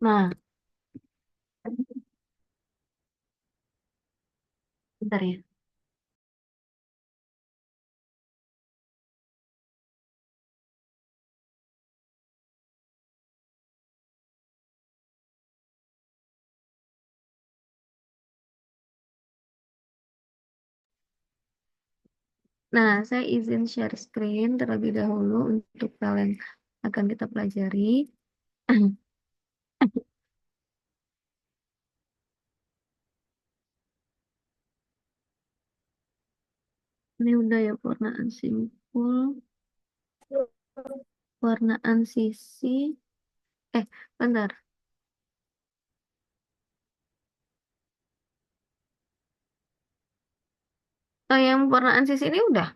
Nah, bentar ya. Nah, saya izin share screen terlebih dahulu untuk file yang akan kita pelajari. Ini udah ya pewarnaan simpul, pewarnaan sisi. Bentar. Oh, yang pewarnaan sisi ini udah.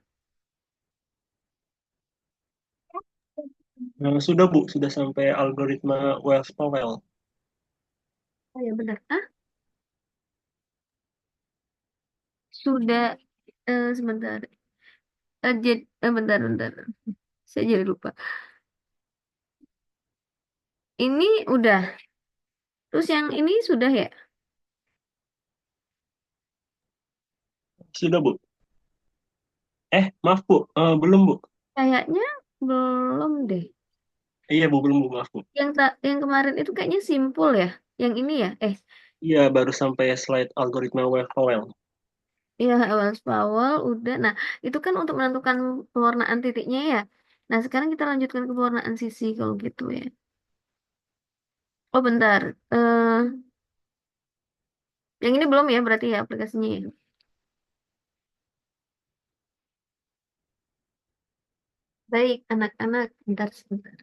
Sudah Bu, sudah sampai algoritma Wells Powell. Oh ya benar. Sudah. Sebentar. Bentar, bentar. Saya jadi lupa. Ini udah. Terus yang ini sudah ya? Sudah Bu. Maaf Bu, belum Bu. Kayaknya belum deh. Iya Bu, belum Bu, maaf Bu. Yang kemarin itu kayaknya simpul ya. Yang ini ya. Iya, baru sampai slide algoritma Wells Powell. Ya, Wells Powell udah. Nah, itu kan untuk menentukan pewarnaan titiknya ya. Nah, sekarang kita lanjutkan ke pewarnaan sisi kalau gitu ya. Oh, bentar. Yang ini belum ya berarti ya aplikasinya ya. Baik, anak-anak. Bentar, sebentar.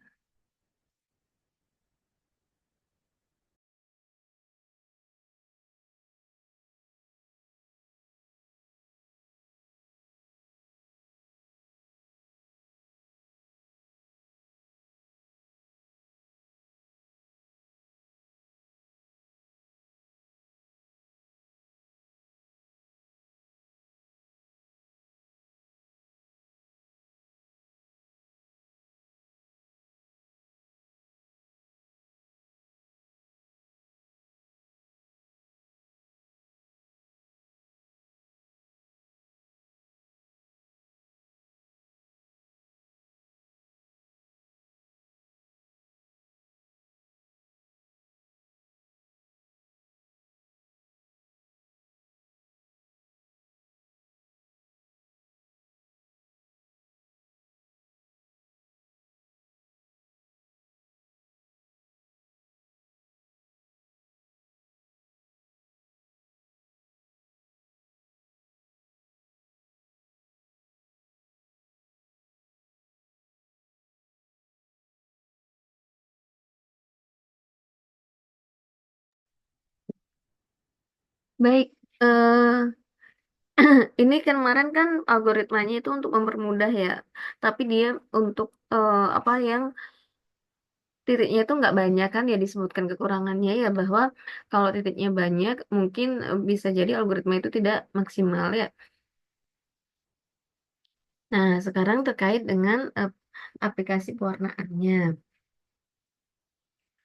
Baik. Ini kan kemarin kan algoritmanya itu untuk mempermudah ya. Tapi dia untuk apa yang titiknya itu nggak banyak kan ya disebutkan kekurangannya ya bahwa kalau titiknya banyak mungkin bisa jadi algoritma itu tidak maksimal ya. Nah, sekarang terkait dengan aplikasi pewarnaannya,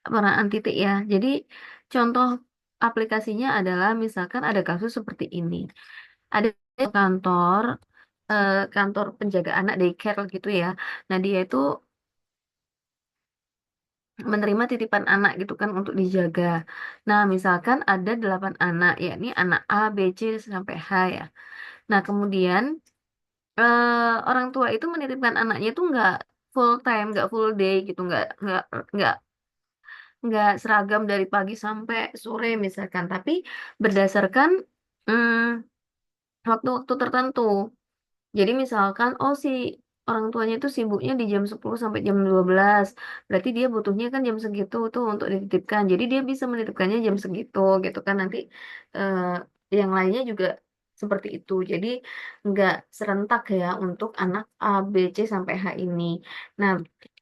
pewarnaan titik ya. Jadi contoh aplikasinya adalah misalkan ada kasus seperti ini. Ada kantor kantor penjaga anak daycare gitu ya. Nah, dia itu menerima titipan anak gitu kan untuk dijaga. Nah, misalkan ada 8 anak, yakni anak A, B, C sampai H ya. Nah, kemudian orang tua itu menitipkan anaknya itu nggak full time, nggak full day gitu, nggak nggak seragam dari pagi sampai sore misalkan, tapi berdasarkan mm, waktu-waktu tertentu. Jadi misalkan, oh si orang tuanya itu sibuknya di jam 10 sampai jam 12, berarti dia butuhnya kan jam segitu tuh untuk dititipkan. Jadi dia bisa menitipkannya jam segitu gitu kan nanti eh, yang lainnya juga seperti itu. Jadi nggak serentak ya untuk anak A, B, C sampai H ini. Nah,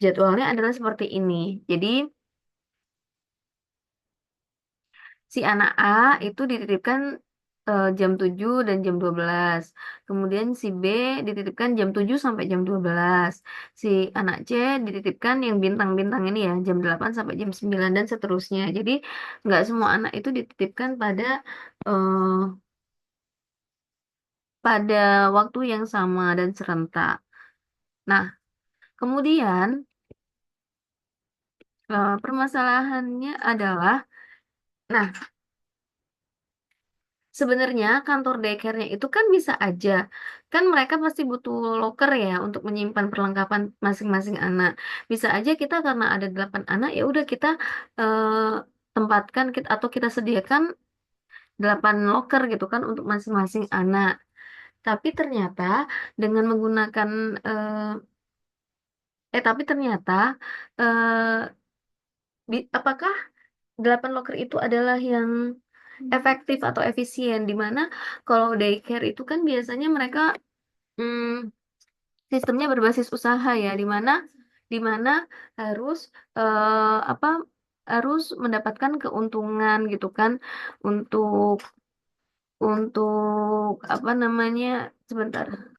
jadwalnya adalah seperti ini. Jadi si anak A itu dititipkan jam 7 dan jam 12. Kemudian si B dititipkan jam 7 sampai jam 12. Si anak C dititipkan yang bintang-bintang ini ya, jam 8 sampai jam 9 dan seterusnya. Jadi nggak semua anak itu dititipkan eh, pada waktu yang sama dan serentak. Nah, kemudian permasalahannya adalah, nah, sebenarnya kantor daycare-nya itu kan bisa aja, kan mereka pasti butuh loker ya untuk menyimpan perlengkapan masing-masing anak. Bisa aja kita karena ada 8 anak, ya udah kita eh, tempatkan atau kita sediakan 8 loker gitu kan untuk masing-masing anak. Tapi ternyata dengan menggunakan tapi ternyata apakah 8 loker itu adalah yang efektif atau efisien, di mana kalau daycare itu kan biasanya mereka hmm, sistemnya berbasis usaha ya, di mana harus apa harus mendapatkan keuntungan gitu kan, untuk apa namanya, sebentar.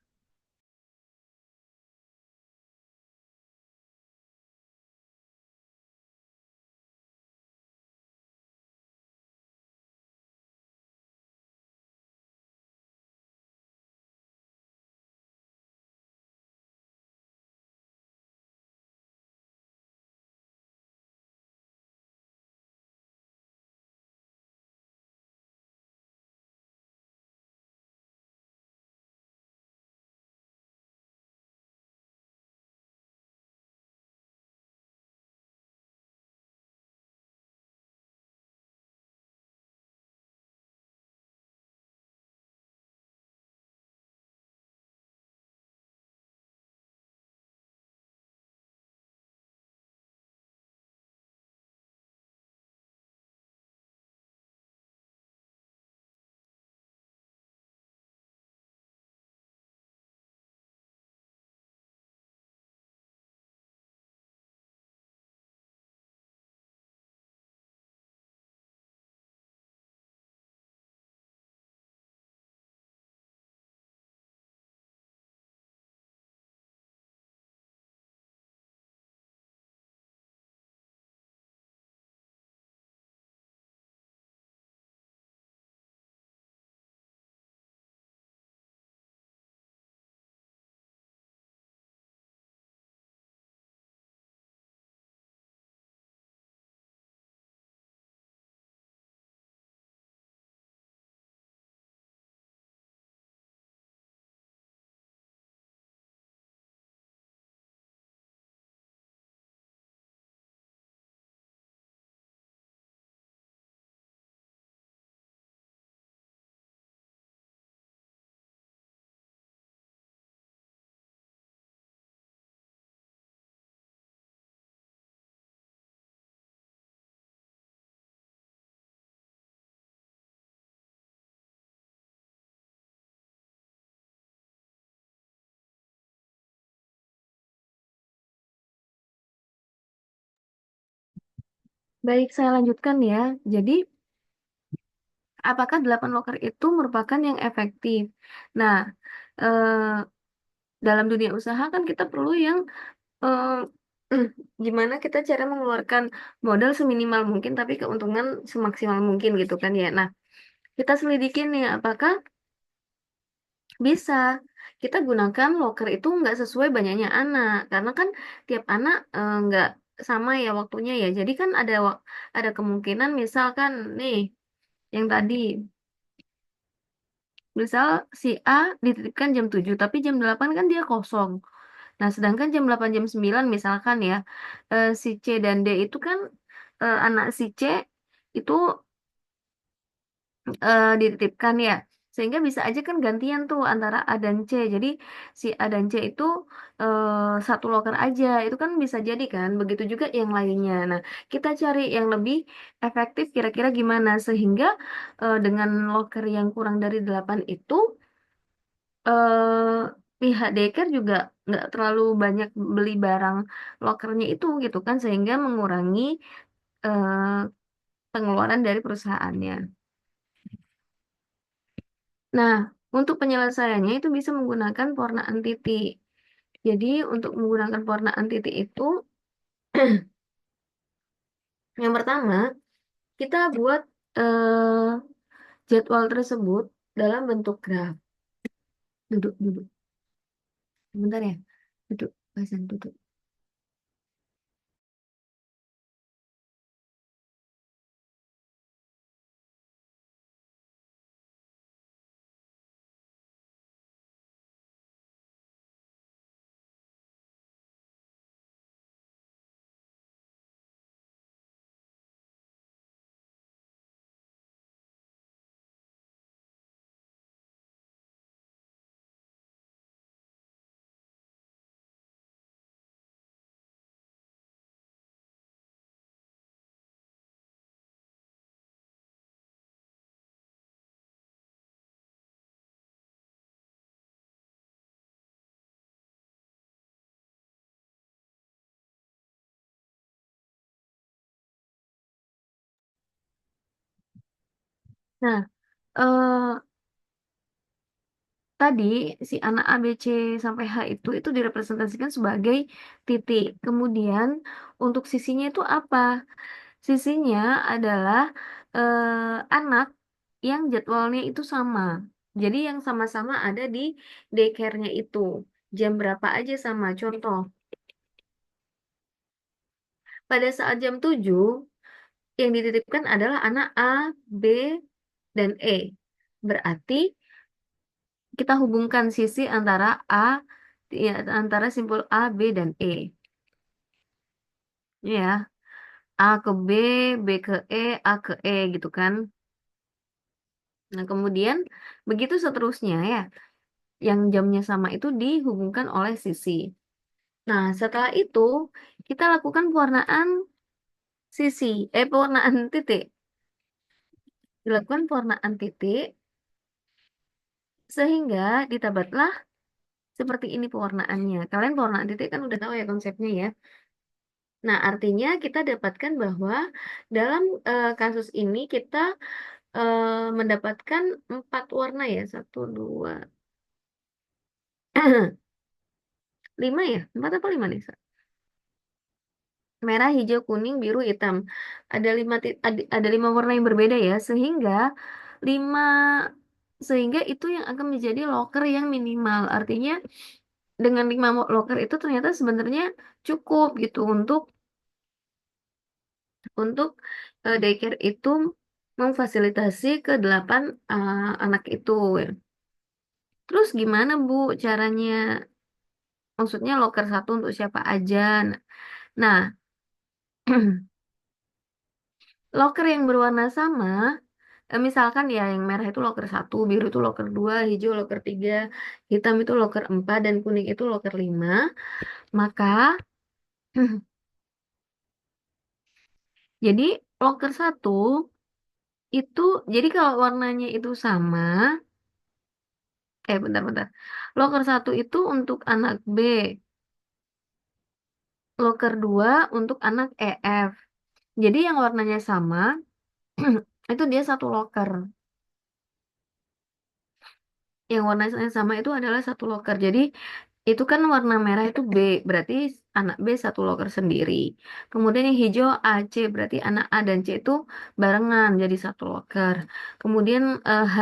Baik, saya lanjutkan ya. Jadi, apakah 8 loker itu merupakan yang efektif? Nah, eh, dalam dunia usaha kan kita perlu yang eh, gimana kita cara mengeluarkan modal seminimal mungkin tapi keuntungan semaksimal mungkin gitu kan ya. Nah, kita selidikin nih apakah bisa kita gunakan loker itu nggak sesuai banyaknya anak, karena kan tiap anak nggak sama ya waktunya ya. Jadi kan ada kemungkinan misalkan nih yang tadi, misal si A dititipkan jam 7 tapi jam 8 kan dia kosong. Nah, sedangkan jam 8 jam 9 misalkan ya, si C dan D itu kan anak si C itu dititipkan ya. Sehingga bisa aja kan gantian tuh antara A dan C. Jadi si A dan C itu satu loker aja. Itu kan bisa jadi kan. Begitu juga yang lainnya. Nah, kita cari yang lebih efektif kira-kira gimana. Sehingga dengan loker yang kurang dari 8 itu pihak daycare juga nggak terlalu banyak beli barang lokernya itu gitu kan, sehingga mengurangi eh, pengeluaran dari perusahaannya. Nah, untuk penyelesaiannya itu bisa menggunakan pewarnaan titik. Jadi, untuk menggunakan pewarnaan titik itu, yang pertama, kita buat eh, jadwal tersebut dalam bentuk graf. Duduk, duduk. Bentar ya. Duduk, Hasan, duduk. Nah, eh, tadi si anak A, B, C sampai H itu direpresentasikan sebagai titik. Kemudian untuk sisinya itu apa? Sisinya adalah anak yang jadwalnya itu sama. Jadi yang sama-sama ada di daycare-nya itu. Jam berapa aja sama. Contoh, pada saat jam 7 yang dititipkan adalah anak A, B, dan E. Berarti kita hubungkan sisi antara A, ya, antara simpul A, B, dan E. Ya, A ke B, B ke E, A ke E gitu kan. Nah, kemudian begitu seterusnya ya. Yang jamnya sama itu dihubungkan oleh sisi. Nah, setelah itu kita lakukan pewarnaan pewarnaan titik. Dilakukan pewarnaan titik sehingga ditabatlah seperti ini pewarnaannya. Kalian pewarnaan titik kan udah tahu ya konsepnya ya. Nah, artinya kita dapatkan bahwa dalam kasus ini kita mendapatkan 4 warna ya. Satu, dua, lima ya? 4 apa 5 nih? Merah, hijau, kuning, biru, hitam. Ada 5 warna yang berbeda ya, lima sehingga itu yang akan menjadi loker yang minimal. Artinya dengan 5 loker itu ternyata sebenarnya cukup gitu untuk daycare itu memfasilitasi ke 8 anak itu ya. Terus gimana Bu caranya? Maksudnya loker satu untuk siapa aja? Nah, loker yang berwarna sama. Misalkan ya yang merah itu loker satu, biru itu loker 2, hijau loker 3, hitam itu loker 4, dan kuning itu loker 5. Maka jadi loker satu itu, jadi kalau warnanya itu sama, bentar-bentar. Loker satu itu untuk anak B, loker 2 untuk anak EF. Jadi yang warnanya sama, itu dia satu loker. Yang warnanya sama itu adalah satu loker. Jadi itu kan warna merah itu B, berarti anak B satu loker sendiri. Kemudian yang hijau A, C, berarti anak A dan C itu barengan jadi satu loker. Kemudian H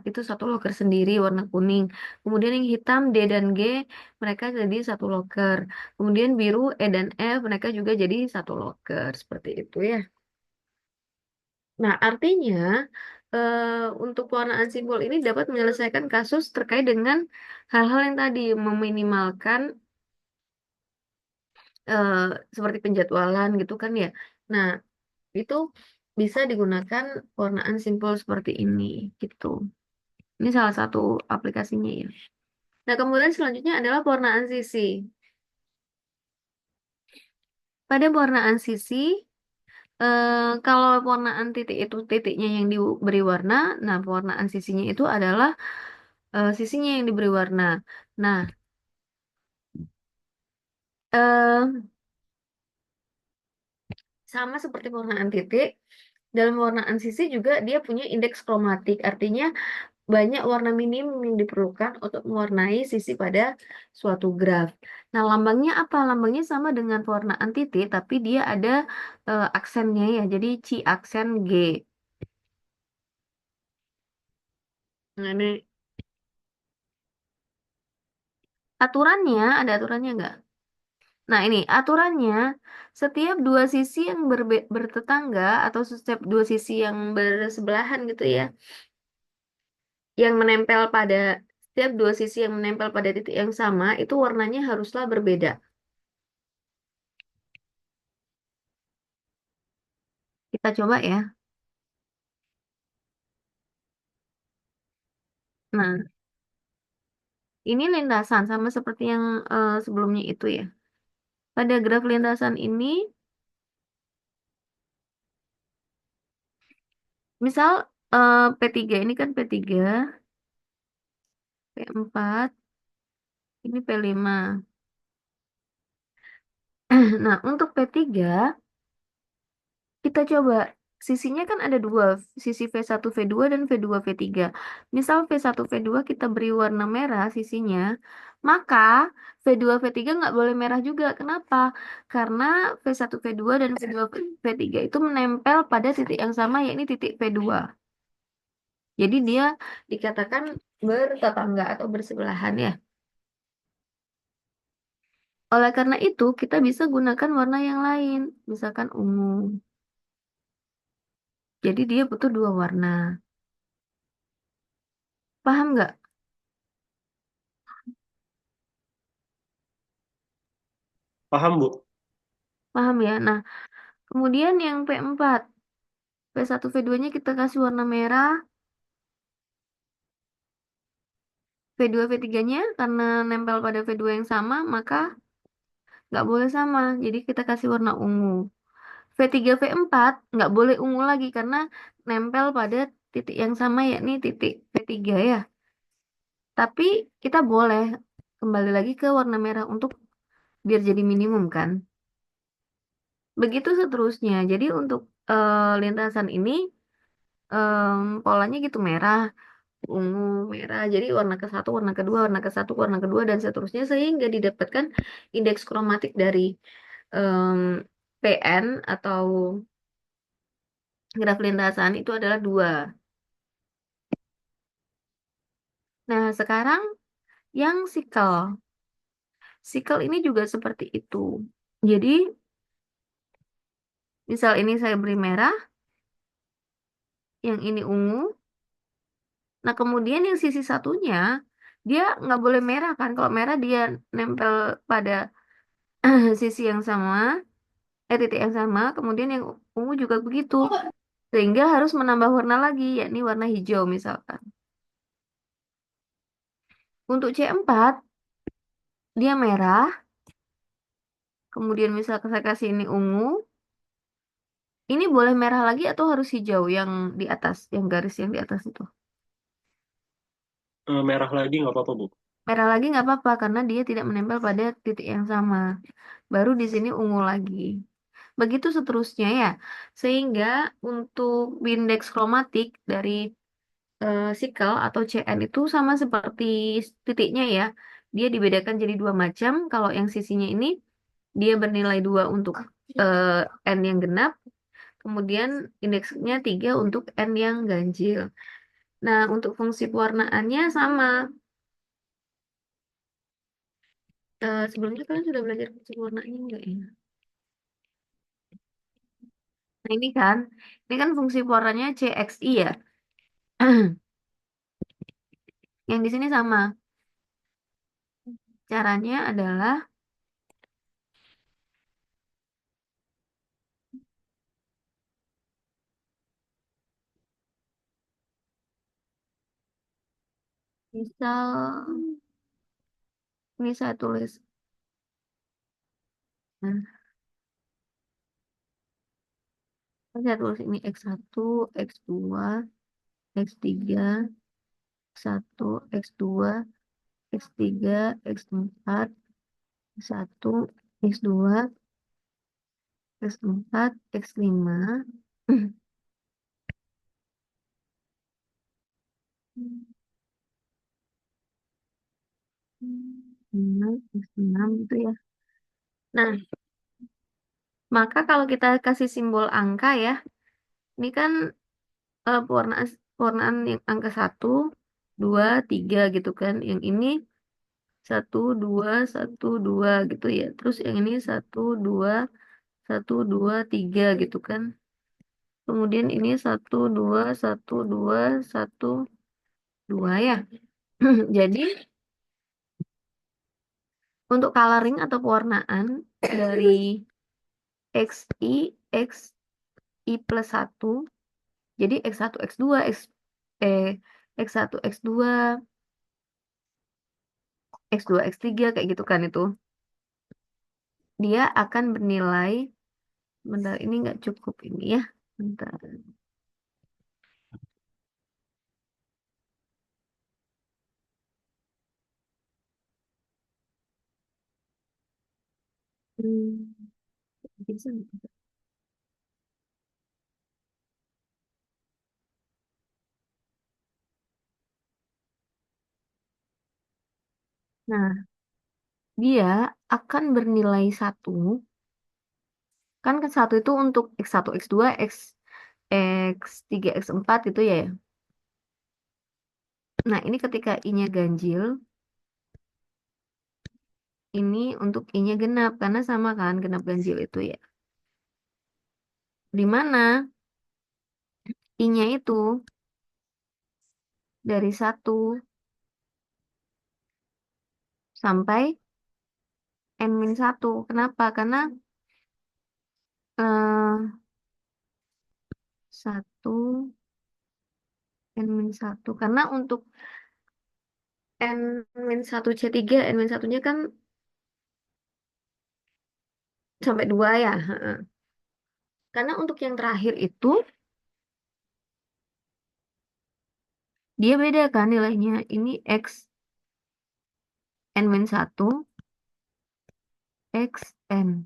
itu satu loker sendiri warna kuning. Kemudian yang hitam D dan G mereka jadi satu loker. Kemudian biru E dan F mereka juga jadi satu loker. Seperti itu ya. Nah, artinya untuk pewarnaan simbol ini dapat menyelesaikan kasus terkait dengan hal-hal yang tadi meminimalkan eh, seperti penjadwalan gitu kan ya. Nah, itu bisa digunakan pewarnaan simbol seperti ini gitu. Ini salah satu aplikasinya ya. Nah, kemudian selanjutnya adalah pewarnaan sisi. Pada pewarnaan sisi, kalau pewarnaan titik itu titiknya yang diberi warna, nah pewarnaan sisinya itu adalah sisinya yang diberi warna. Nah, eh, sama seperti pewarnaan titik, dalam pewarnaan sisi juga dia punya indeks kromatik. Artinya banyak warna minimum yang diperlukan untuk mewarnai sisi pada suatu graf. Nah, lambangnya apa? Lambangnya sama dengan pewarnaan titik, tapi dia ada aksennya ya. Jadi ci aksen G. Nah, ini aturannya, ada aturannya nggak? Nah, ini aturannya, setiap dua sisi yang bertetangga atau setiap dua sisi yang bersebelahan gitu ya, yang menempel pada setiap dua sisi yang menempel pada titik yang sama, itu warnanya haruslah berbeda. Kita coba ya. Nah, ini lintasan sama seperti yang sebelumnya itu ya. Pada graf lintasan ini, misal P3 ini kan P3, P4, ini P5. Nah, untuk P3, kita coba. Sisinya kan ada dua, sisi V1, V2, dan V2, V3. Misal V1, V2 kita beri warna merah sisinya, maka V2, V3 nggak boleh merah juga. Kenapa? Karena V1, V2, dan V2, V3 itu menempel pada titik yang sama, yakni titik V2. Jadi dia dikatakan bertetangga atau bersebelahan ya. Oleh karena itu, kita bisa gunakan warna yang lain, misalkan ungu. Jadi dia butuh dua warna. Paham nggak? Paham, Bu? Paham ya? Nah, kemudian yang P4, P1, V2-nya kita kasih warna merah, V2, V3-nya karena nempel pada V2 yang sama, maka nggak boleh sama. Jadi kita kasih warna ungu. V3, V4 nggak boleh ungu lagi karena nempel pada titik yang sama, yakni titik P3 ya. Tapi kita boleh kembali lagi ke warna merah untuk biar jadi minimum kan. Begitu seterusnya. Jadi untuk lintasan ini polanya gitu merah, ungu, merah. Jadi warna ke satu, warna kedua, warna ke satu, warna kedua, dan seterusnya sehingga didapatkan indeks kromatik dari em, PN atau graf lintasan itu adalah dua. Nah, sekarang yang sikel. Sikel ini juga seperti itu. Jadi, misal ini saya beri merah, yang ini ungu. Nah, kemudian yang sisi satunya, dia nggak boleh merah kan? Kalau merah dia nempel pada sisi yang sama, titik yang sama. Kemudian yang ungu juga begitu. Sehingga harus menambah warna lagi, yakni warna hijau misalkan. Untuk C4, dia merah. Kemudian misalkan saya kasih ini ungu. Ini boleh merah lagi atau harus hijau yang di atas, yang garis yang di atas itu. Merah lagi nggak apa-apa, Bu. Merah lagi nggak apa-apa karena dia tidak menempel pada titik yang sama. Baru di sini ungu lagi. Begitu seterusnya ya. Sehingga untuk indeks kromatik dari sikel atau CN itu sama seperti titiknya ya. Dia dibedakan jadi dua macam. Kalau yang sisinya ini dia bernilai dua untuk eh, N yang genap. Kemudian indeksnya 3 untuk N yang ganjil. Nah, untuk fungsi pewarnaannya sama. Sebelumnya kalian sudah belajar fungsi pewarnaannya enggak ya? Nah, ini kan fungsi pewarnaannya CXI ya. Yang di sini sama. Caranya adalah misal ini saya tulis. Nah, saya tulis ini X1, X2, X3, X1, X2, X3, X4, X1, X2, X4, X5. 6, X6 itu ya. Nah, maka kalau kita kasih simbol angka ya, ini kan pewarnaan pewarnaan yang angka 1, 2, 3 gitu kan. Yang ini 1, 2, 1, 2 gitu ya. Terus yang ini 1, 2, 1, 2, 3 gitu kan. Kemudian ini 1, 2, 1, 2, 1, 2 ya. Jadi untuk coloring atau pewarnaan dari XI plus 1, jadi X1 X2 X1 X2 X2 X3 kayak gitu kan itu. Dia akan bernilai, bentar ini nggak cukup ini ya. Bentar. Hmm, bisa. Nah, dia akan bernilai 1. Kan ke 1 itu untuk X1 X2 X3 X4 gitu ya. Nah, ini ketika I-nya ganjil, ini untuk I-nya genap karena sama kan genap ganjil itu ya. Di mana I-nya itu dari 1 sampai N-1. Kenapa? Karena 1 N-1. Karena untuk N-1C3, N-1-nya kan sampai 2 ya. Heeh. Karena untuk yang terakhir itu, dia beda kan nilainya. Ini X N-1, X N.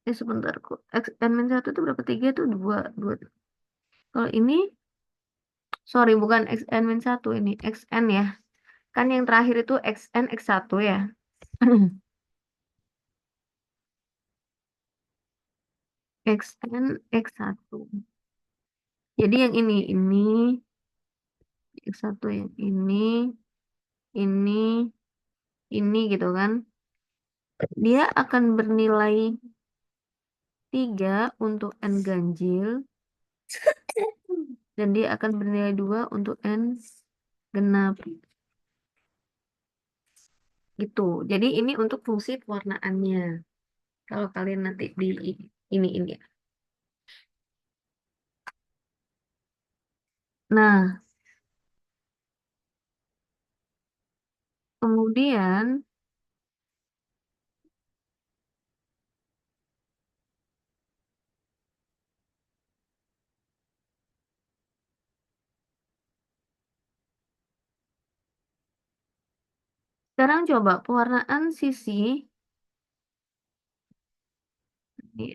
Sebentar kok. X N-1 itu berapa? 3 itu 2. 2. Kalau ini, sorry bukan X N-1, ini X N ya. Kan yang terakhir itu X N X1 ya. X N X1. Jadi yang ini X1 yang ini, ini gitu kan. Dia akan bernilai 3 untuk N ganjil dan dia akan bernilai 2 untuk N genap gitu. Jadi ini untuk fungsi pewarnaannya. Kalau kalian nanti di ini ya. Nah, kemudian sekarang coba pewarnaan sisi ini,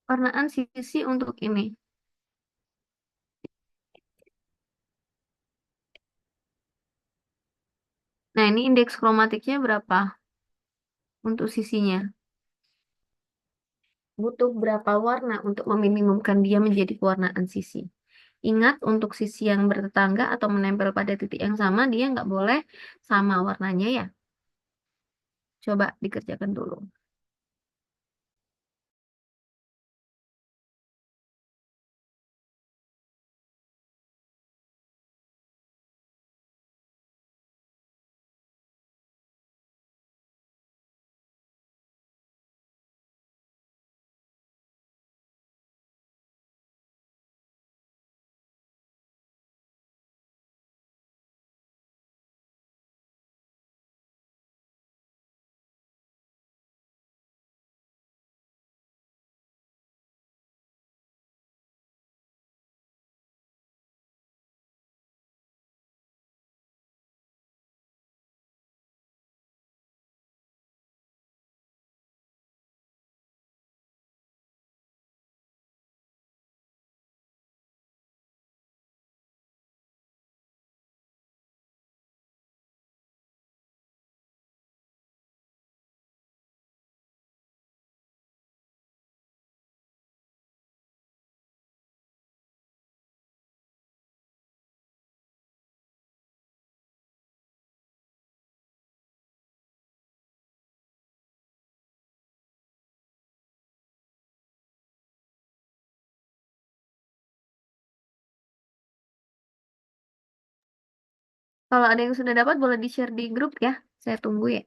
pewarnaan sisi untuk ini. Nah, ini indeks kromatiknya berapa untuk sisinya? Butuh berapa warna untuk meminimumkan dia menjadi pewarnaan sisi? Ingat, untuk sisi yang bertetangga atau menempel pada titik yang sama, dia nggak boleh sama warnanya ya. Coba dikerjakan dulu. Kalau ada yang sudah dapat boleh di-share di grup ya. Saya tunggu ya.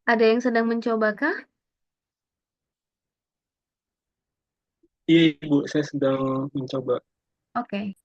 Ada yang sedang mencobakah? Iya, Ibu, saya sedang mencoba. Oke.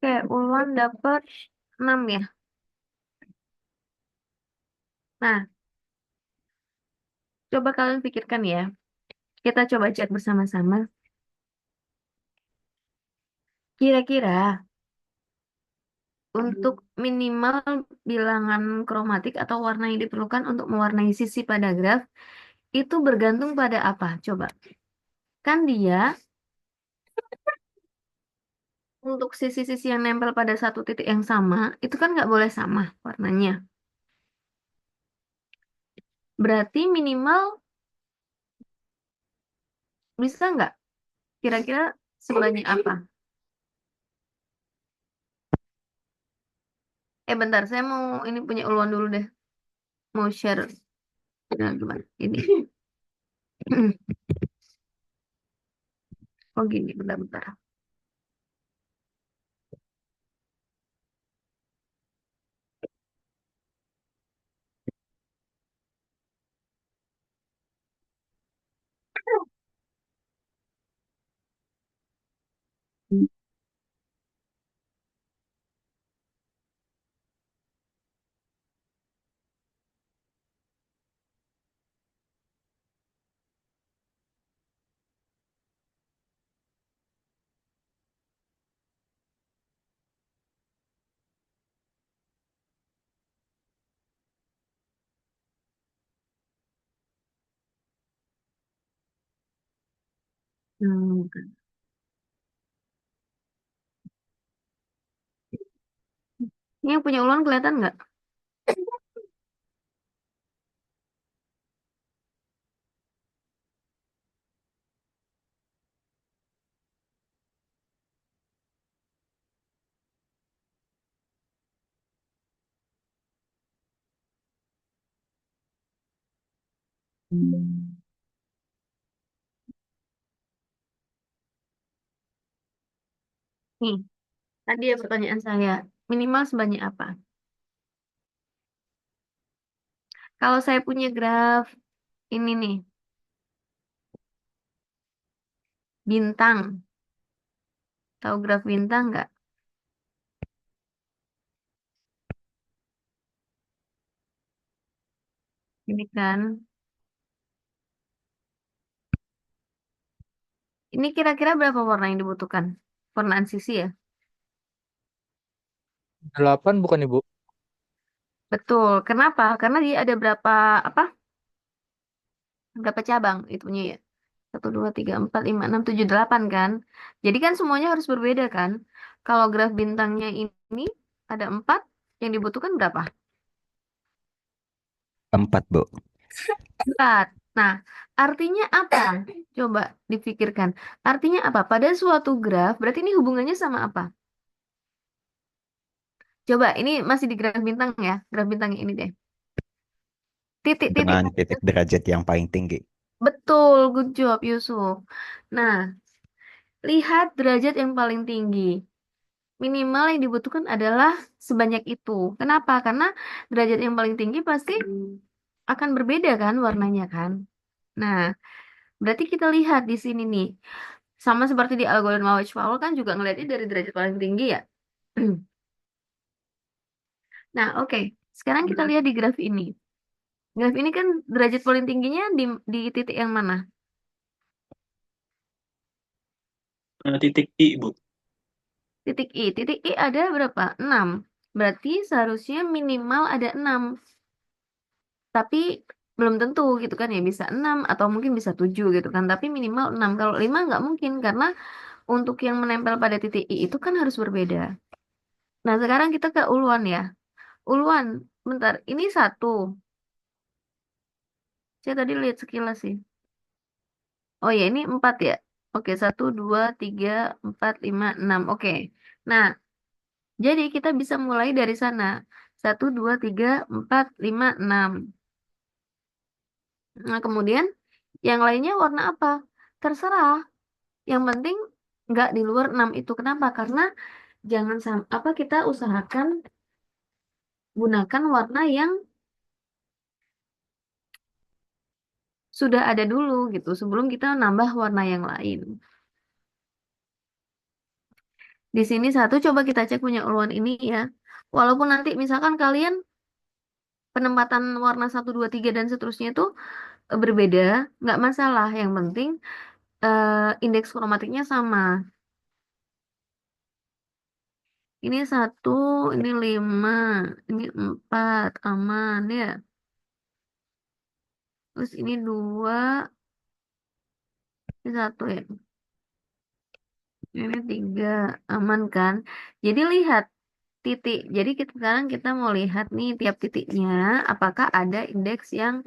Oke, Ulan dapat 6 ya. Nah, coba kalian pikirkan ya. Kita coba cek bersama-sama. Kira-kira untuk minimal bilangan kromatik atau warna yang diperlukan untuk mewarnai sisi pada graf itu bergantung pada apa? Coba. Kan dia untuk sisi-sisi yang nempel pada satu titik yang sama, itu kan nggak boleh sama warnanya. Berarti minimal bisa nggak? Kira-kira sebanyak apa? Bentar, saya mau ini punya uluan dulu deh. Mau share. Nah, gimana? Ini. Oh gini, bentar-bentar. Hmm. Ini yang punya uluan kelihatan nggak? Nih, tadi ya pertanyaan saya. Minimal sebanyak apa? Kalau saya punya graf ini nih, bintang. Tahu graf bintang nggak? Ini kan. Ini kira-kira berapa warna yang dibutuhkan? Warnaan sisi ya? 8 bukan Ibu? Betul. Kenapa? Karena dia ada berapa apa? Berapa cabang itunya ya? Satu, dua, tiga, empat, lima, enam, tujuh, delapan kan? Jadi kan semuanya harus berbeda kan? Kalau graf bintangnya ini ada 4, yang dibutuhkan berapa? 4, Bu. 4. Nah, artinya apa? Coba dipikirkan. Artinya apa? Pada suatu graf, berarti ini hubungannya sama apa? Coba, ini masih di graf bintang ya? Graf bintangnya ini deh. Titik-titik. Dengan titik derajat yang paling tinggi. Betul, good job Yusuf. Nah, lihat derajat yang paling tinggi. Minimal yang dibutuhkan adalah sebanyak itu. Kenapa? Karena derajat yang paling tinggi pasti akan berbeda kan warnanya kan. Nah, berarti kita lihat di sini nih. Sama seperti di algoritma Westphal kan juga ngelihatnya dari derajat paling tinggi ya. Nah, oke. Sekarang kita lihat di graf ini. Graf ini kan derajat paling tingginya di titik yang mana? Titik I, Bu. Titik I. Titik I ada berapa? 6. Berarti seharusnya minimal ada 6. Tapi belum tentu gitu kan ya. Bisa 6 atau mungkin bisa 7 gitu kan. Tapi minimal 6. Kalau 5 nggak mungkin karena untuk yang menempel pada titik I itu kan harus berbeda. Nah, sekarang kita ke uluan ya. Uluan, bentar. Ini 1. Saya tadi lihat sekilas sih. Oh ya, ini 4 ya. Oke, 1, 2, 3, 4, 5, 6. Oke. Nah, jadi kita bisa mulai dari sana. 1, 2, 3, 4, 5, 6. Nah, kemudian yang lainnya warna apa? Terserah. Yang penting nggak di luar 6 itu. Kenapa? Karena jangan apa kita usahakan gunakan warna yang sudah ada dulu gitu sebelum kita nambah warna yang lain. Di sini satu, coba kita cek punya uluan ini ya. Walaupun nanti misalkan kalian penempatan warna satu 2 3 dan seterusnya itu berbeda, nggak masalah. Yang penting indeks kromatiknya sama. Ini satu, ini lima, ini empat, aman ya. Terus ini dua, ini satu ya. Ini tiga, aman kan? Jadi lihat titik. Jadi sekarang kita mau lihat nih tiap titiknya, apakah ada indeks yang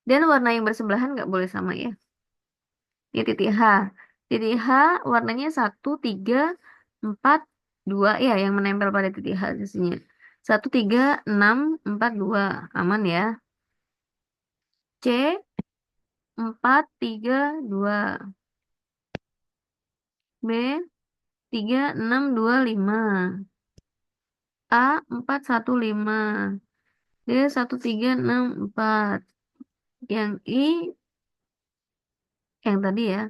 dan warna yang bersebelahan nggak boleh sama ya. Ini titik H. Titik H warnanya satu, tiga, empat, dua ya yang menempel pada titik H sisinya. Satu, tiga, enam, empat, dua, aman ya. C empat, tiga, dua. B tiga, enam, dua, lima. A empat, satu, lima. D satu, tiga, enam, empat. Yang I yang tadi ya.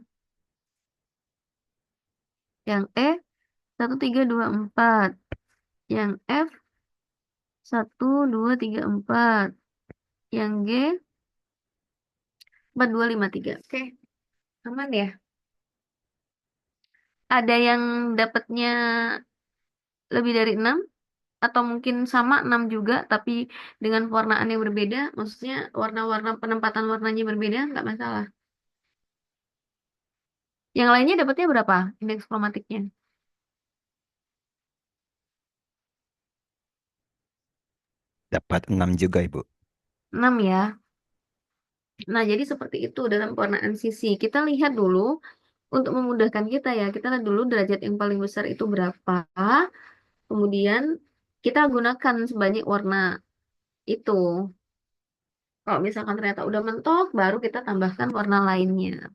Yang E satu, tiga, dua, empat. Yang F satu, dua, tiga, empat. Yang G empat, dua, lima, tiga. Oke, aman ya. Ada yang dapatnya lebih dari 6 atau mungkin sama 6 juga tapi dengan pewarnaan yang berbeda, maksudnya warna-warna penempatan warnanya berbeda, nggak masalah. Yang lainnya dapatnya berapa indeks kromatiknya? Dapat 6 juga, Ibu. 6 ya. Nah, jadi seperti itu dalam pewarnaan sisi. Kita lihat dulu untuk memudahkan kita ya. Kita lihat dulu derajat yang paling besar itu berapa. Kemudian kita gunakan sebanyak warna itu. Kalau misalkan ternyata udah mentok, baru kita tambahkan warna lainnya.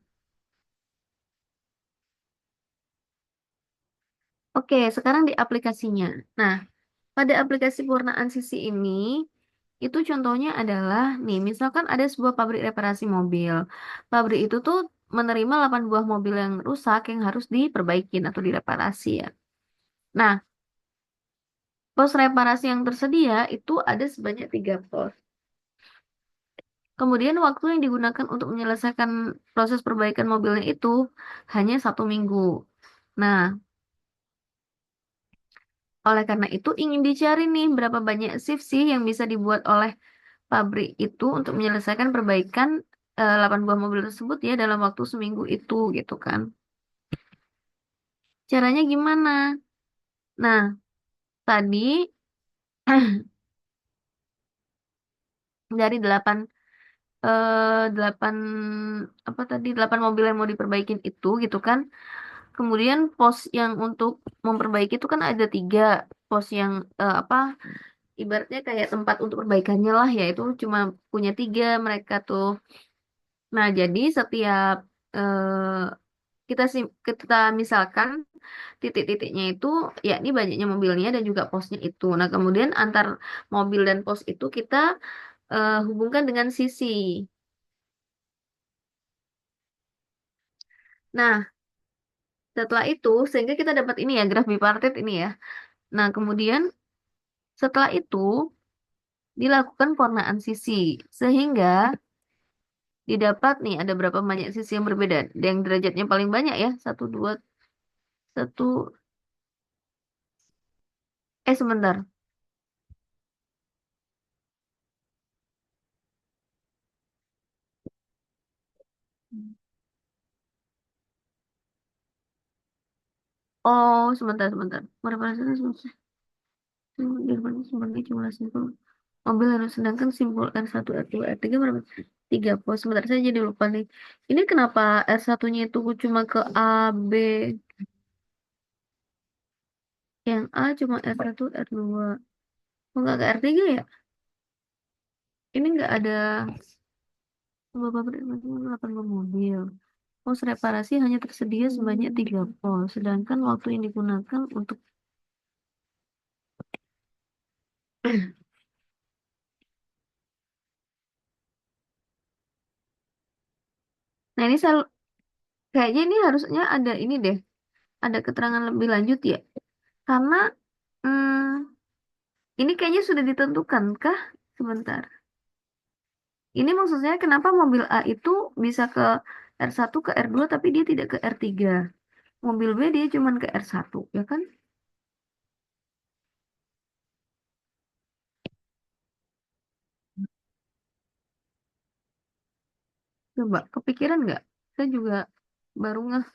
Oke, sekarang di aplikasinya. Nah, pada aplikasi pewarnaan sisi ini, itu contohnya adalah, nih, misalkan ada sebuah pabrik reparasi mobil. Pabrik itu tuh menerima 8 buah mobil yang rusak yang harus diperbaikin atau direparasi ya. Nah, pos reparasi yang tersedia itu ada sebanyak 3 pos. Kemudian waktu yang digunakan untuk menyelesaikan proses perbaikan mobilnya itu hanya 1 minggu. Nah, oleh karena itu ingin dicari nih berapa banyak shift sih yang bisa dibuat oleh pabrik itu untuk menyelesaikan perbaikan 8 buah mobil tersebut ya dalam waktu seminggu itu gitu kan. Caranya gimana? Nah, tadi dari 8 apa tadi 8 mobil yang mau diperbaikin itu gitu kan. Kemudian pos yang untuk memperbaiki itu kan ada 3 pos yang apa ibaratnya kayak tempat untuk perbaikannya lah ya itu cuma punya 3 mereka tuh. Nah, jadi setiap kita misalkan titik-titiknya itu yakni banyaknya mobilnya dan juga posnya itu. Nah, kemudian antar mobil dan pos itu kita hubungkan dengan sisi. Nah, setelah itu sehingga kita dapat ini ya graf bipartit ini ya. Nah, kemudian setelah itu dilakukan pewarnaan sisi sehingga didapat nih ada berapa banyak sisi yang berbeda. Yang derajatnya paling banyak ya satu dua satu sebentar. Oh, sebentar. Merepresentasi sebagai jumlah simpul mobil harus sedangkan simpul R1, R2, R3 berapa? 3 pos. Sebentar saya jadi lupa nih. Ini kenapa R1-nya itu cuma ke A, B, yang A cuma R1, R2. Oh, nggak ke R3 ya? Ini nggak ada sebuah pabrik 8 buah mobil. Pos reparasi hanya tersedia sebanyak 3 pos, sedangkan waktu yang digunakan untuk Nah, ini saya Kayaknya ini harusnya ada ini deh, ada keterangan lebih lanjut ya. Karena hmm, ini kayaknya sudah ditentukan kah? Sebentar. Ini maksudnya kenapa mobil A itu bisa ke R1 ke R2 tapi dia tidak ke R3. Mobil B dia cuma ke R1, ya kan? Coba kepikiran nggak? Saya juga baru nggak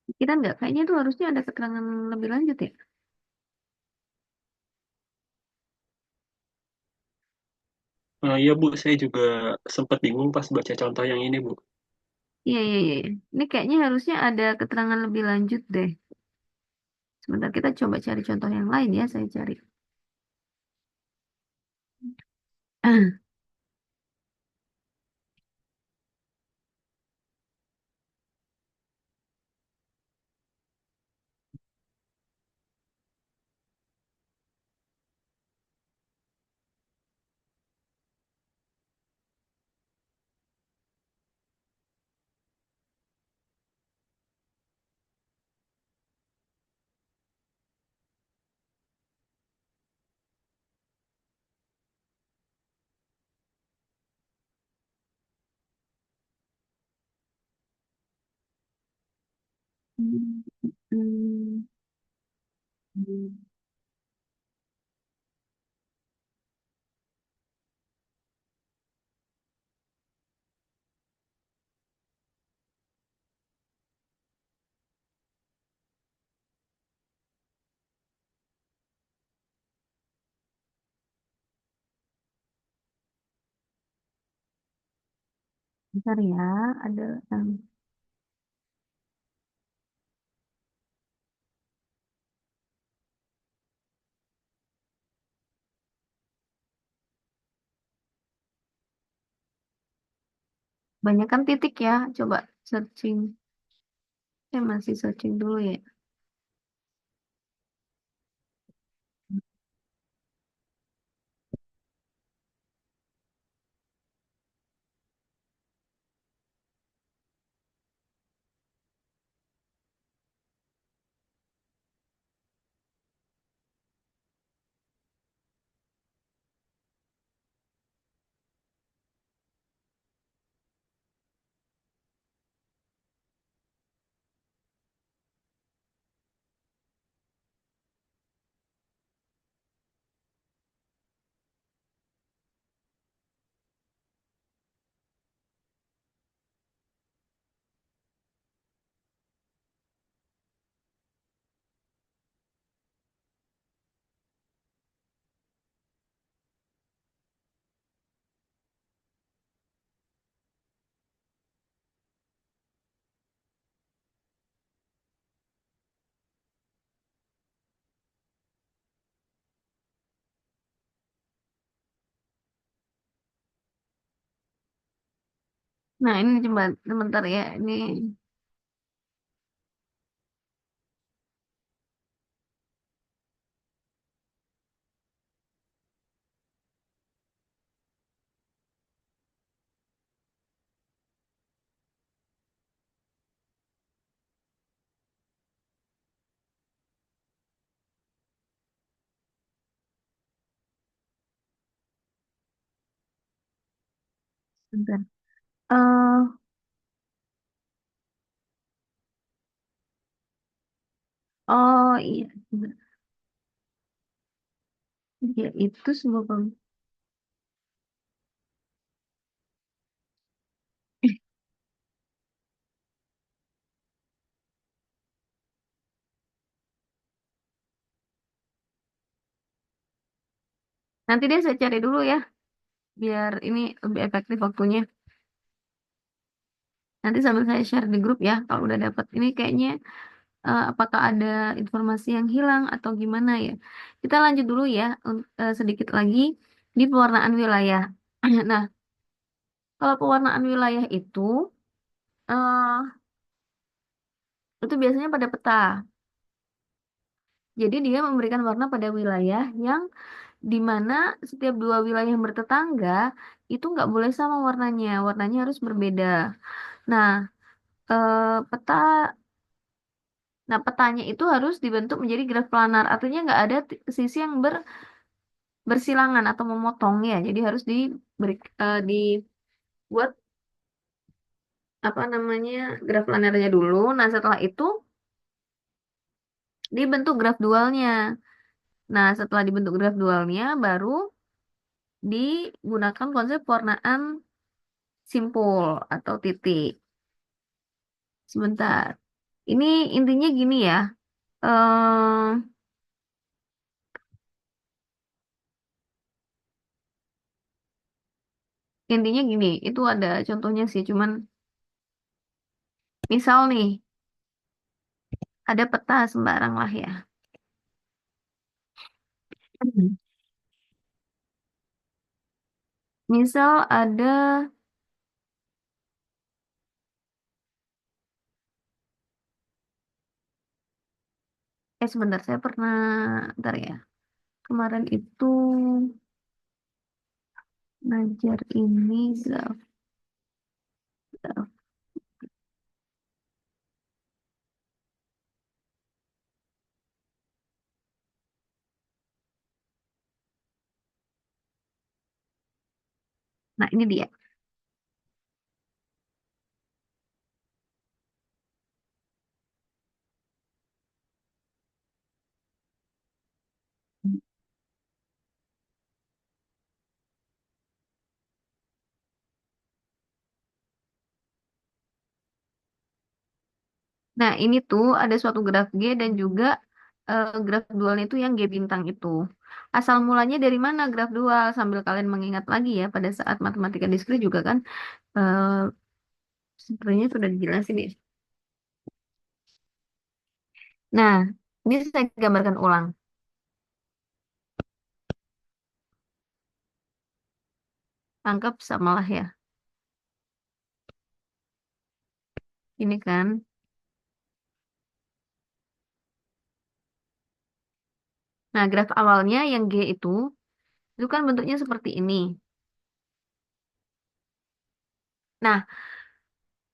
kepikiran nggak? Kayaknya itu harusnya ada keterangan lebih lanjut ya. Iya Bu, saya juga sempat bingung pas baca contoh yang ini Bu. Iya, iya, iya. Ini kayaknya harusnya ada keterangan lebih lanjut deh. Sebentar kita coba cari contoh yang lain ya, saya cari. Hmm, hmm, hmm. Bentar ya, ada banyak kan titik ya. Coba searching. Saya masih searching dulu ya. Nah, ini coba sebentar ya. Ini sebentar. Oh iya, ya itu semua nanti deh saya cari dulu ya, biar ini lebih efektif waktunya. Nanti sambil saya share di grup ya, kalau udah dapat ini kayaknya apakah ada informasi yang hilang atau gimana ya. Kita lanjut dulu ya, sedikit lagi di pewarnaan wilayah. Nah, kalau pewarnaan wilayah itu, eh, itu biasanya pada peta. Jadi dia memberikan warna pada wilayah yang di mana setiap dua wilayah yang bertetangga itu nggak boleh sama warnanya, warnanya harus berbeda. Nah, peta, nah petanya itu harus dibentuk menjadi graf planar, artinya nggak ada sisi yang bersilangan atau memotong ya. Jadi harus dibuat apa namanya graf planernya dulu. Nah, setelah itu dibentuk graf dualnya. Nah, setelah dibentuk graf dualnya, baru digunakan konsep warnaan simpul atau titik. Sebentar. Ini intinya gini ya. eh Intinya gini, itu ada contohnya sih. Cuman misal nih, ada peta sembarang lah ya. Hmm. Misal ada, sebentar, saya pernah, ntar ya. Kemarin itu ngajar ini graf. Nah, ini dia. Nah, ini tuh ada suatu graf G dan juga graf dualnya itu yang G bintang itu. Asal mulanya dari mana graf dual? Sambil kalian mengingat lagi ya, pada saat matematika diskrit juga kan eh, sebenarnya sudah dijelasin ya. Nah, ini saya gambarkan ulang. Tangkap samalah ya. Ini kan. Nah, graf awalnya yang G itu kan bentuknya seperti ini. Nah,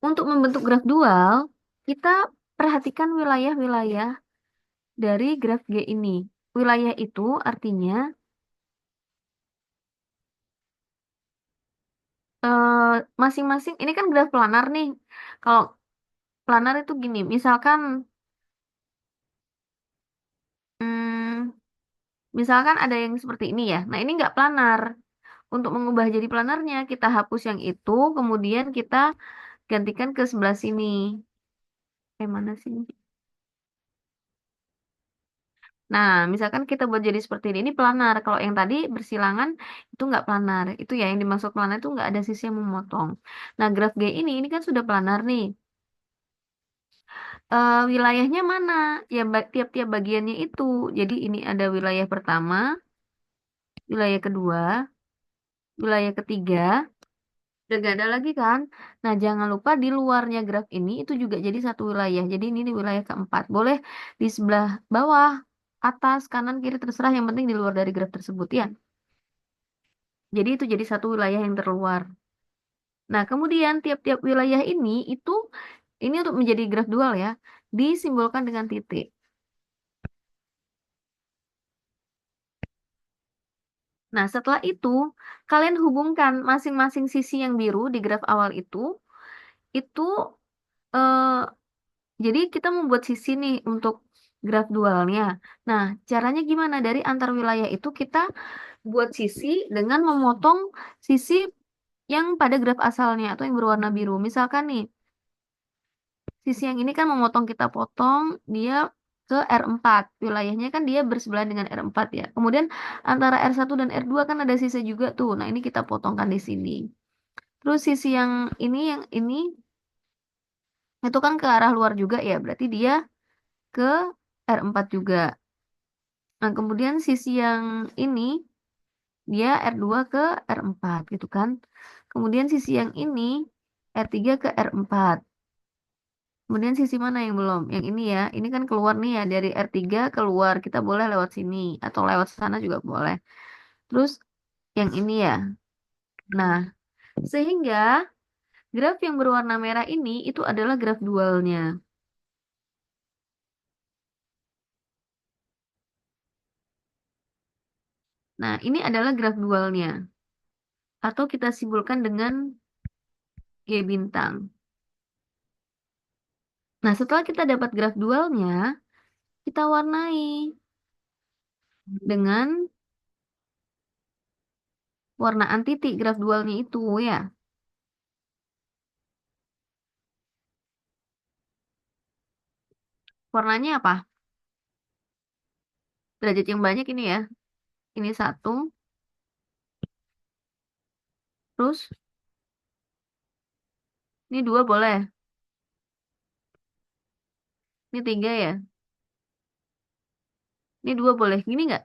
untuk membentuk graf dual, kita perhatikan wilayah-wilayah dari graf G ini. Wilayah itu artinya eh, masing-masing, ini kan graf planar nih. Kalau planar itu gini, misalkan ada yang seperti ini ya. Nah, ini nggak planar. Untuk mengubah jadi planarnya, kita hapus yang itu, kemudian kita gantikan ke sebelah sini. Mana sih? Nah, misalkan kita buat jadi seperti ini planar. Kalau yang tadi bersilangan, itu nggak planar. Itu ya, yang dimaksud planar itu nggak ada sisi yang memotong. Nah, graf G ini kan sudah planar nih. Wilayahnya mana? Ya, tiap-tiap bagiannya itu. Jadi ini ada wilayah pertama, wilayah kedua, wilayah ketiga, udah gak ada lagi kan? Nah, jangan lupa di luarnya graf ini itu juga jadi satu wilayah. Jadi ini di wilayah keempat. Boleh di sebelah bawah, atas, kanan, kiri, terserah. Yang penting di luar dari graf tersebut ya. Jadi itu jadi satu wilayah yang terluar. Nah, kemudian tiap-tiap wilayah ini untuk menjadi graf dual ya, disimbolkan dengan titik. Nah, setelah itu, kalian hubungkan masing-masing sisi yang biru di graf awal itu eh, jadi kita membuat sisi nih untuk graf dualnya. Nah, caranya gimana? Dari antar wilayah itu kita buat sisi dengan memotong sisi yang pada graf asalnya atau yang berwarna biru. Misalkan nih, sisi yang ini kan memotong kita potong dia ke R4. Wilayahnya kan dia bersebelahan dengan R4 ya. Kemudian antara R1 dan R2 kan ada sisa juga tuh. Nah, ini kita potongkan di sini. Terus sisi yang ini itu kan ke arah luar juga ya. Berarti dia ke R4 juga. Nah, kemudian sisi yang ini dia R2 ke R4 gitu kan. Kemudian sisi yang ini R3 ke R4. Kemudian sisi mana yang belum? Yang ini ya. Ini kan keluar nih ya dari R3 keluar. Kita boleh lewat sini atau lewat sana juga boleh. Terus yang ini ya. Nah, sehingga graf yang berwarna merah ini itu adalah graf dualnya. Nah, ini adalah graf dualnya. Atau kita simpulkan dengan G bintang. Nah, setelah kita dapat graf dualnya, kita warnai dengan warnaan titik graf dualnya itu ya. Warnanya apa? Derajat yang banyak ini ya. Ini satu, terus ini dua boleh. Ini tiga ya. Ini dua boleh. Gini nggak?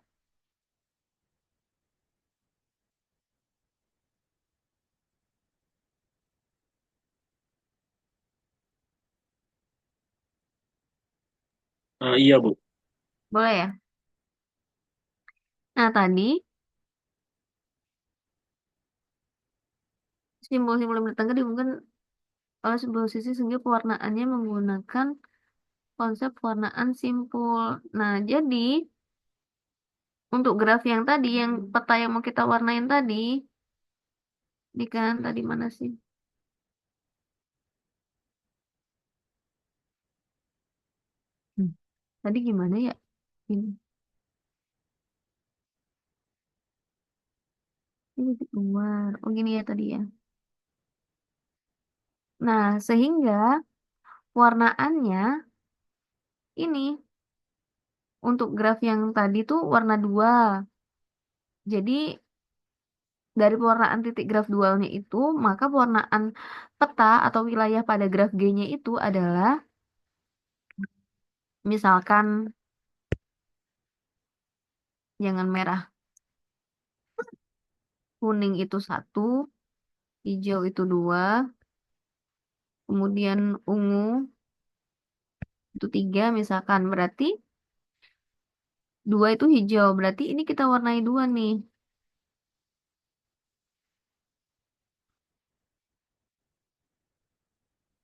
Iya, Bu. Boleh ya. Nah, tadi simbol-simbol yang bertengger dihubungkan oleh sebuah sisi sehingga pewarnaannya menggunakan konsep warnaan simpul. Nah, jadi untuk graf yang tadi, yang peta yang mau kita warnain tadi, ini kan tadi mana sih? Hmm. Tadi gimana ya? Ini di luar. Oh gini ya tadi ya. Nah, sehingga warnaannya ini untuk graf yang tadi tuh warna dua. Jadi dari pewarnaan titik graf dualnya itu, maka pewarnaan peta atau wilayah pada graf G-nya itu adalah misalkan jangan merah, kuning itu satu, hijau itu dua, kemudian ungu itu tiga misalkan. Berarti dua itu hijau. Berarti ini kita warnai dua nih.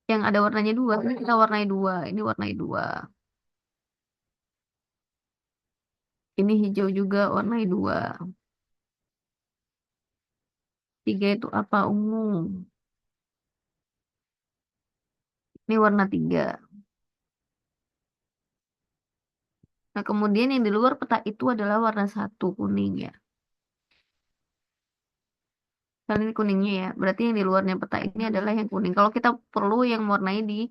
Yang ada warnanya dua, ini kita warnai dua. Ini warnai dua. Ini hijau juga warnai dua. Tiga itu apa? Ungu. Ini warna tiga. Nah, kemudian yang di luar peta itu adalah warna satu, kuning ya. Kan ini kuningnya ya. Berarti yang di luarnya peta ini adalah yang kuning. Kalau kita perlu yang warnai di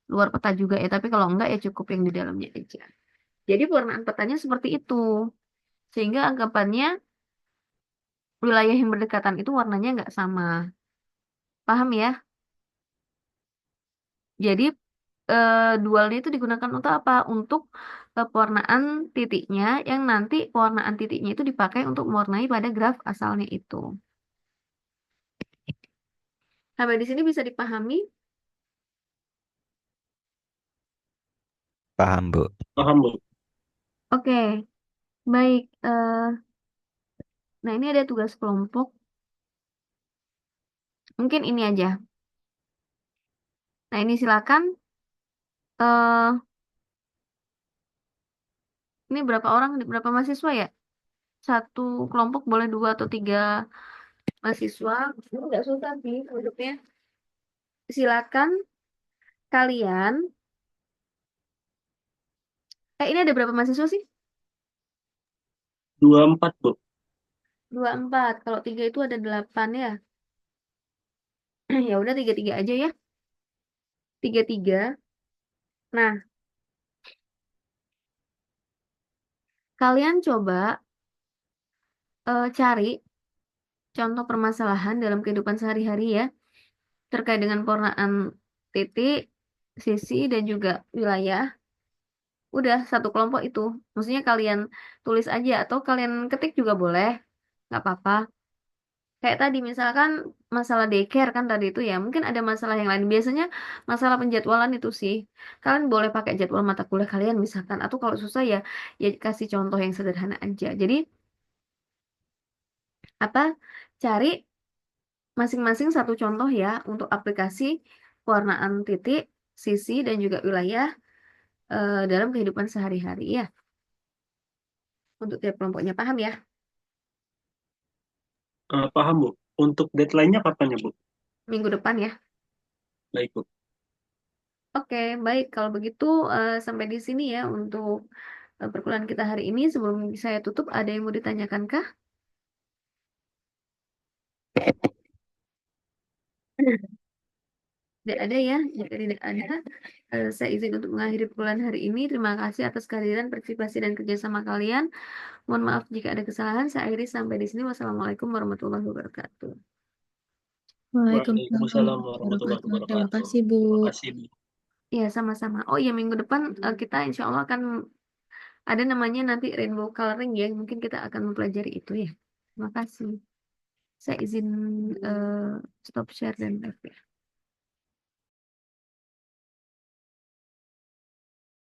luar peta juga ya. Tapi kalau enggak ya cukup yang di dalamnya aja. Jadi pewarnaan petanya seperti itu. Sehingga anggapannya wilayah yang berdekatan itu warnanya nggak sama. Paham ya? Jadi dualnya itu digunakan untuk apa? Untuk pewarnaan titiknya yang nanti pewarnaan titiknya itu dipakai untuk mewarnai pada graf asalnya itu. Sampai di sini bisa dipahami? Paham, Bu. Paham, Bu. Oke, baik. Nah, ini ada tugas kelompok. Mungkin ini aja. Nah, ini silakan. eh ini berapa orang, berapa mahasiswa ya? Satu kelompok boleh dua atau tiga mahasiswa. Ini nggak susah sih untuknya. Silakan kalian. Ini ada berapa mahasiswa sih? 24, Bu. Dua empat. Kalau tiga itu ada delapan ya. Ya udah tiga tiga aja ya. Tiga tiga. Nah, kalian coba cari contoh permasalahan dalam kehidupan sehari-hari ya terkait dengan pewarnaan titik, sisi dan juga wilayah. Udah satu kelompok itu. Maksudnya kalian tulis aja atau kalian ketik juga boleh. Nggak apa-apa. Kayak tadi misalkan masalah daycare kan tadi itu ya, mungkin ada masalah yang lain. Biasanya masalah penjadwalan itu sih. Kalian boleh pakai jadwal mata kuliah kalian misalkan, atau kalau susah ya, ya kasih contoh yang sederhana aja. Jadi apa? Cari masing-masing satu contoh ya untuk aplikasi pewarnaan titik, sisi dan juga wilayah dalam kehidupan sehari-hari ya. Untuk tiap kelompoknya paham ya? Paham, Bu. Untuk deadline-nya kapan ya, Bu? Minggu depan ya. Baik, Bu. Oke, baik. Kalau begitu sampai di sini ya untuk perkuliahan kita hari ini. Sebelum saya tutup, ada yang mau ditanyakan kah? Tidak ada ya. Jika tidak ada, saya izin untuk mengakhiri perkuliahan hari ini. Terima kasih atas kehadiran, partisipasi, dan kerjasama kalian. Mohon maaf jika ada kesalahan. Saya akhiri sampai di sini. Wassalamualaikum warahmatullahi wabarakatuh. Waalaikumsalam Waalaikumsalam warahmatullahi warahmatullahi wabarakatuh. Terima wabarakatuh. kasih, Bu. Terima kasih, Bu. Ya, sama-sama. Oh ya, minggu depan kita insya Allah akan ada namanya nanti rainbow coloring ya. Mungkin kita akan mempelajari itu ya. Terima kasih. Saya izin stop share dan live ya.